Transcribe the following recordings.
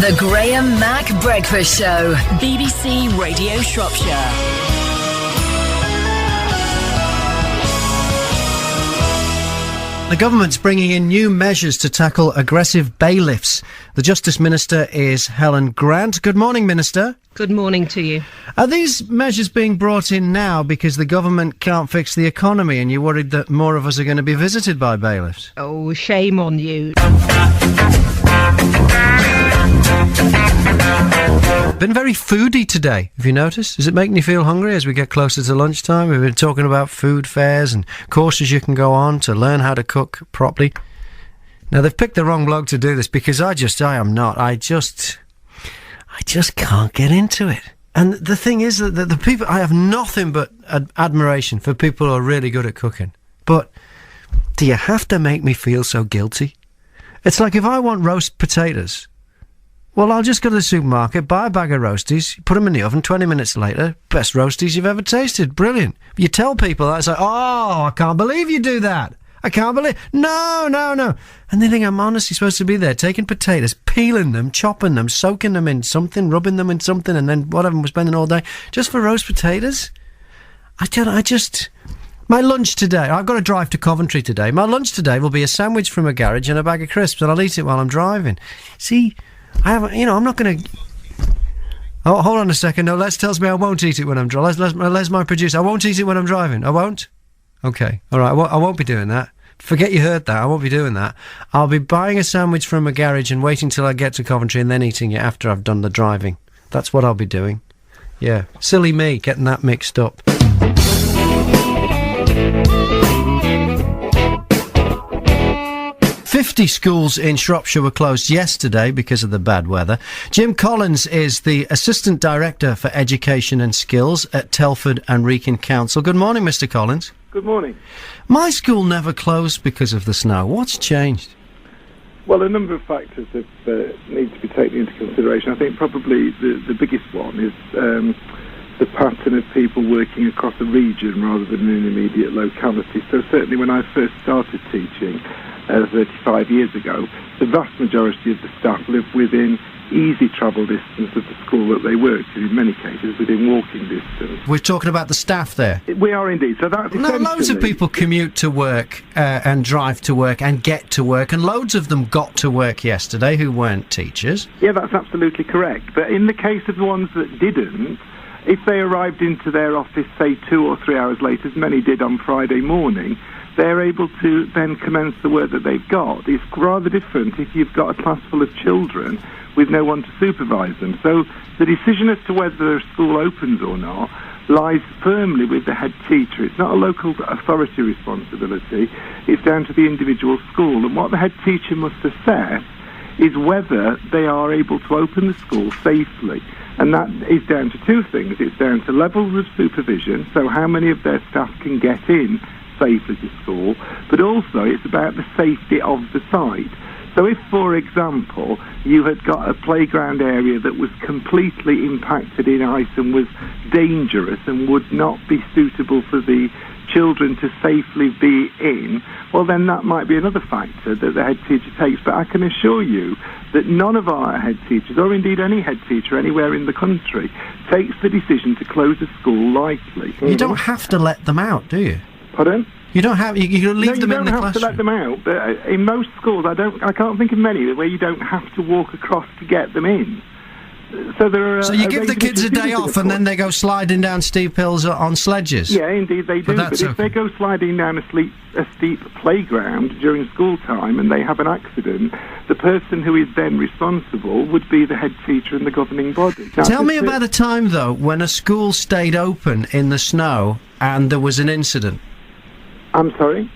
The Graham Mack Breakfast Show. BBC Radio Shropshire. The government's bringing in new measures to tackle aggressive bailiffs. The Justice Minister is Helen Grant. Good morning, Minister. Good morning to you. Are these measures being brought in now because the government can't fix the economy and you're worried that more of us are going to be visited by bailiffs? Oh, shame on you. Been very foodie today, have you noticed? Is it making you feel hungry as we get closer to lunchtime? We've been talking about food fairs and courses you can go on to learn how to cook properly. Now, they've picked the wrong bloke to do this because I just can't get into it. And the thing is that the people, I have nothing but admiration for people who are really good at cooking. But do you have to make me feel so guilty? It's like if I want roast potatoes, well, I'll just go to the supermarket, buy a bag of roasties, put them in the oven, 20 minutes later, best roasties you've ever tasted. Brilliant. You tell people that, it's like, oh, I can't believe you do that. I can't believe... No. And they think I'm honestly supposed to be there, taking potatoes, peeling them, chopping them, soaking them in something, rubbing them in something, and then whatever, we're spending all day just for roast potatoes? I just... My lunch today, I've got to drive to Coventry today. My lunch today will be a sandwich from a garage and a bag of crisps, and I'll eat it while I'm driving. See... I haven't, I'm not going to... Oh, hold on a second. No, Les tells me I won't eat it when I'm driving. Les, my producer, I won't eat it when I'm driving. I won't? Okay. All right. I won't be doing that. Forget you heard that. I won't be doing that. I'll be buying a sandwich from a garage and waiting till I get to Coventry and then eating it after I've done the driving. That's what I'll be doing. Yeah. Silly me, getting that mixed up. 50 schools in Shropshire were closed yesterday because of the bad weather. Jim Collins is the Assistant Director for Education and Skills at Telford and Wrekin Council. Good morning, Mr. Collins. Good morning. My school never closed because of the snow. What's changed? Well, a number of factors that need to be taken into consideration. I think probably the biggest one is the pattern of people working across a region rather than in an immediate locality. So certainly when I first started teaching 35 years ago, the vast majority of the staff lived within easy travel distance of the school that they worked in many cases within walking distance. We're talking about the staff there. We are indeed. So that's no, loads of people commute to work and drive to work and get to work, and loads of them got to work yesterday who weren't teachers. Yeah, that's absolutely correct. But in the case of the ones that didn't, if they arrived into their office, say 2 or 3 hours late, as many did on Friday morning, they're able to then commence the work that they've got. It's rather different if you've got a class full of children with no one to supervise them. So the decision as to whether a school opens or not lies firmly with the head teacher. It's not a local authority responsibility. It's down to the individual school. And what the head teacher must assess is whether they are able to open the school safely. And that is down to two things. It's down to levels of supervision, so how many of their staff can get in safely to school, but also it's about the safety of the site. So if, for example, you had got a playground area that was completely impacted in ice and was dangerous and would not be suitable for the children to safely be in, well, then that might be another factor that the head teacher takes. But I can assure you that none of our head teachers, or indeed any head teacher anywhere in the country, takes the decision to close a school lightly. You don't have to let them out, do you? Pardon? You don't have. You can leave them in the classroom. You don't have to let them out. But in most schools, I can't think of many where you don't have to walk across to get them in. So there are. So you give the kids a day off, and then they go sliding down steep hills on sledges. Yeah, indeed they do. But if they go sliding down a steep playground during school time and they have an accident, the person who is then responsible would be the head teacher and the governing body. Now, tell me about a time though when a school stayed open in the snow and there was an incident. I'm sorry?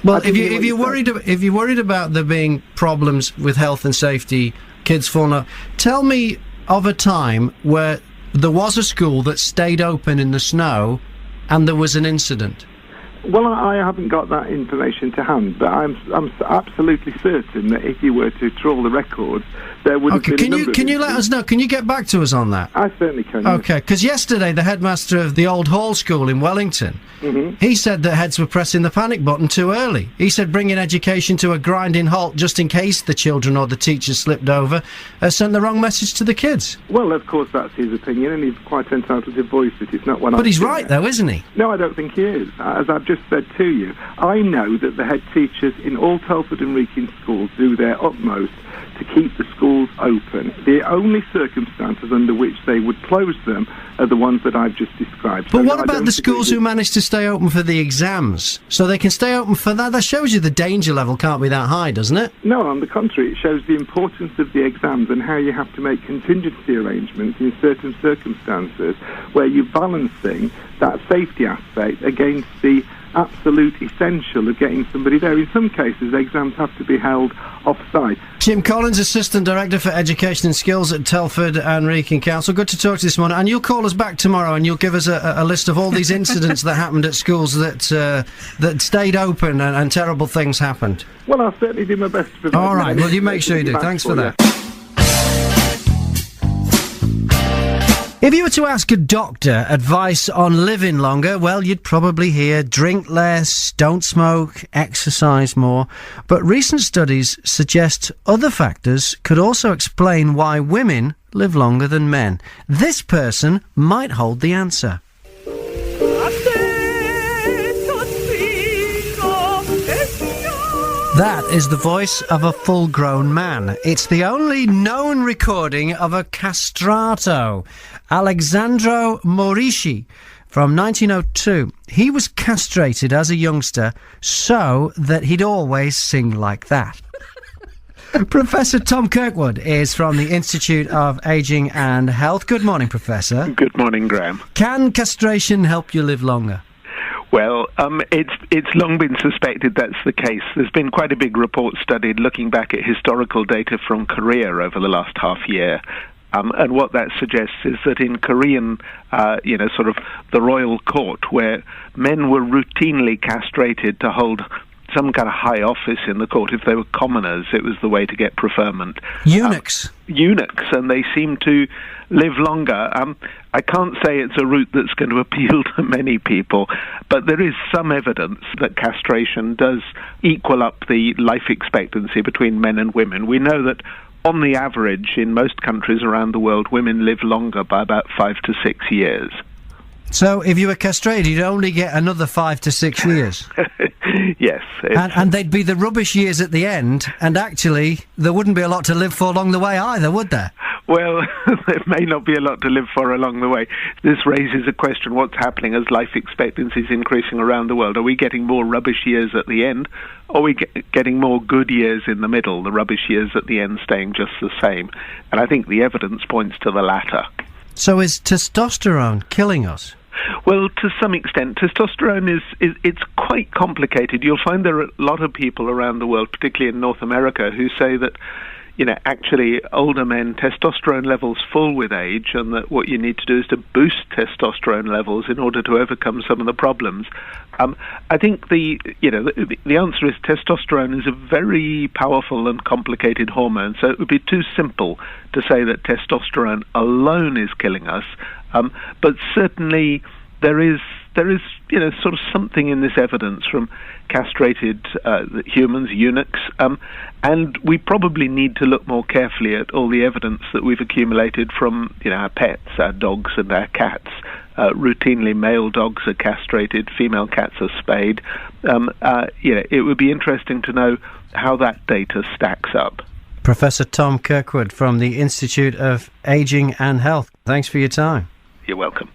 Well, if you're worried about there being problems with health and safety, kids falling out, tell me of a time where there was a school that stayed open in the snow and there was an incident. Well, I haven't got that information to hand, but I'm absolutely certain that if you were to trawl the records, there would have been a number. Can you let us know? Can you get back to us on that? I certainly can. Okay, because yesterday the headmaster of the Old Hall School in Wellington, he said that heads were pressing the panic button too early. He said bringing education to a grinding halt just in case the children or the teachers slipped over sent the wrong message to the kids. Well, of course, that's his opinion, and he's quite entitled to voice it. It's not one. But he's right, though, isn't he? No, I don't think he is. As I've just said to you, I know that the head teachers in all Telford and Wrekin schools do their utmost to keep the schools open. The only circumstances under which they would close them are the ones that I've just described. But what about the schools who manage to stay open for the exams? So they can stay open for that? That shows you the danger level can't be that high, doesn't it? No, on the contrary, it shows the importance of the exams and how you have to make contingency arrangements in certain circumstances where you're balancing that safety aspect against the absolute essential of getting somebody there. In some cases, exams have to be held off-site. Jim Collins, Assistant Director for Education and Skills at Telford and Wrekin Council. Good to talk to you this morning. And you'll call us back tomorrow and you'll give us a list of all these incidents that happened at schools that stayed open and terrible things happened. Well, I'll certainly do my best to provide. All right, well, you make sure you do. Thanks for that. If you were to ask a doctor advice on living longer, well, you'd probably hear drink less, don't smoke, exercise more. But recent studies suggest other factors could also explain why women live longer than men. This person might hold the answer. That is the voice of a full-grown man. It's the only known recording of a castrato, Alexandro Morici, from 1902. He was castrated as a youngster so that he'd always sing like that. Professor Tom Kirkwood is from the Institute of Ageing and Health. Good morning, Professor. Good morning, Graham. Can castration help you live longer? Well, it's long been suspected that's the case. There's been quite a big report studied looking back at historical data from Korea over the last half year. And what that suggests is that in Korean, sort of the royal court, where men were routinely castrated to hold some kind of high office in the court. If they were commoners, it was the way to get preferment. Eunuchs. And they seem to live longer. I can't say it's a route that's going to appeal to many people, but there is some evidence that castration does equal up the life expectancy between men and women. We know that on the average, in most countries around the world, women live longer by about 5 to 6 years. So if you were castrated, you'd only get another 5 to 6 years? Yes. And they'd be the rubbish years at the end, and actually there wouldn't be a lot to live for along the way either, would there? Well, there may not be a lot to live for along the way. This raises a question, what's happening as life expectancy is increasing around the world? Are we getting more rubbish years at the end, or are we getting more good years in the middle, the rubbish years at the end staying just the same? And I think the evidence points to the latter. So is testosterone killing us? Well, to some extent, testosterone it's quite complicated. You'll find there are a lot of people around the world, particularly in North America, who say that, actually older men, testosterone levels fall with age, and that what you need to do is to boost testosterone levels in order to overcome some of the problems. I think the answer is testosterone is a very powerful and complicated hormone, so it would be too simple to say that testosterone alone is killing us. But certainly there is sort of something in this evidence from castrated humans, eunuchs, and we probably need to look more carefully at all the evidence that we've accumulated from our pets, our dogs and our cats. Routinely, male dogs are castrated, female cats are spayed. It would be interesting to know how that data stacks up. Professor Tom Kirkwood from the Institute of Ageing and Health. Thanks for your time. You're welcome.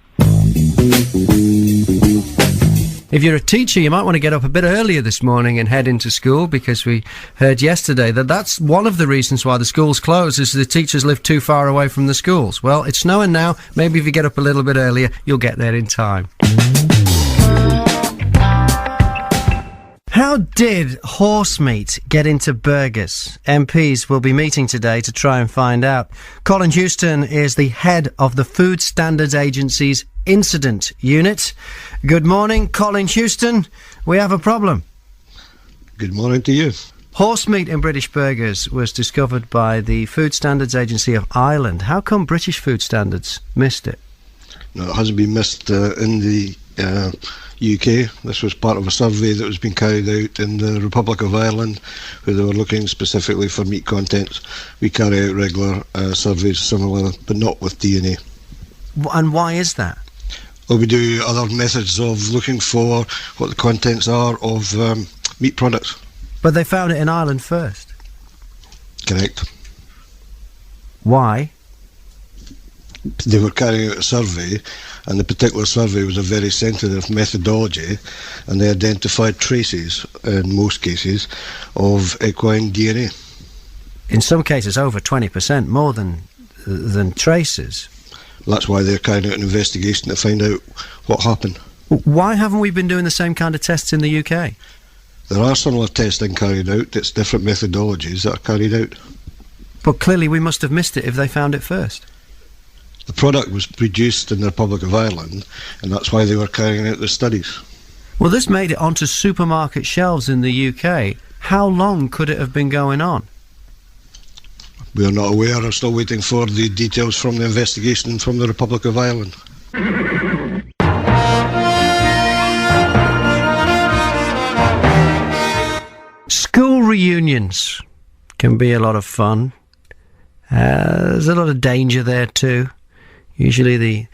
If you're a teacher, you might want to get up a bit earlier this morning and head into school, because we heard yesterday that that's one of the reasons why the schools close, is the teachers live too far away from the schools. Well, it's snowing now. Maybe if you get up a little bit earlier, you'll get there in time. How did horse meat get into burgers? MPs will be meeting today to try and find out. Colin Houston is the head of the Food Standards Agency's Incident Unit. Good morning, Colin Houston. We have a problem. Good morning to you. Horse meat in British burgers was discovered by the Food Standards Agency of Ireland. How come British food standards missed it? No, it hasn't been missed in the UK. This was part of a survey that was being carried out in the Republic of Ireland, where they were looking specifically for meat contents. We carry out regular surveys similar, but not with DNA. And why is that? Well, we do other methods of looking for what the contents are of meat products. But they found it in Ireland first. Correct. Why? They were carrying out a survey, and the particular survey was a very sensitive methodology, and they identified traces, in most cases, of equine DNA. In some cases, over 20% more than traces. That's why they're carrying out an investigation to find out what happened. Why haven't we been doing the same kind of tests in the UK? There are similar testing carried out. It's different methodologies that are carried out. But clearly we must have missed it if they found it first. The product was produced in the Republic of Ireland, and that's why they were carrying out the studies. Well, this made it onto supermarket shelves in the UK. How long could it have been going on? We are not aware. I'm still waiting for the details from the investigation from the Republic of Ireland. School reunions can be a lot of fun. There's a lot of danger there too. Usually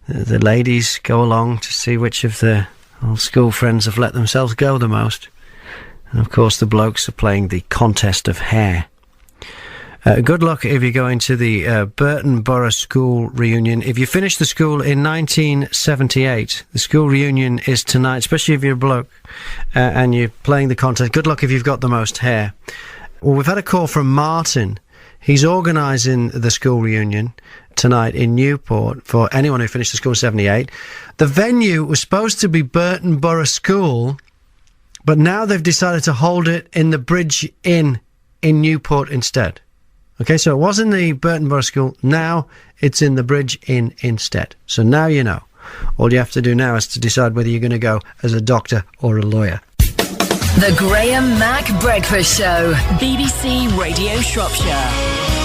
the ladies go along to see which of their old school friends have let themselves go the most. And of course the blokes are playing the contest of hair. Good luck if you're going to the Burton Borough School reunion. If you finished the school in 1978, the school reunion is tonight, especially if you're a bloke and you're playing the contest. Good luck if you've got the most hair. Well, we've had a call from Martin. He's organising the school reunion tonight in Newport for anyone who finished the school in 78. The venue was supposed to be Burton Borough School, but now they've decided to hold it in the Bridge Inn in Newport instead. Okay, so it was in the Burton Borough School, now it's in the Bridge Inn instead. So now you know. All you have to do now is to decide whether you're going to go as a doctor or a lawyer. The Graham Mack Breakfast Show, BBC Radio Shropshire.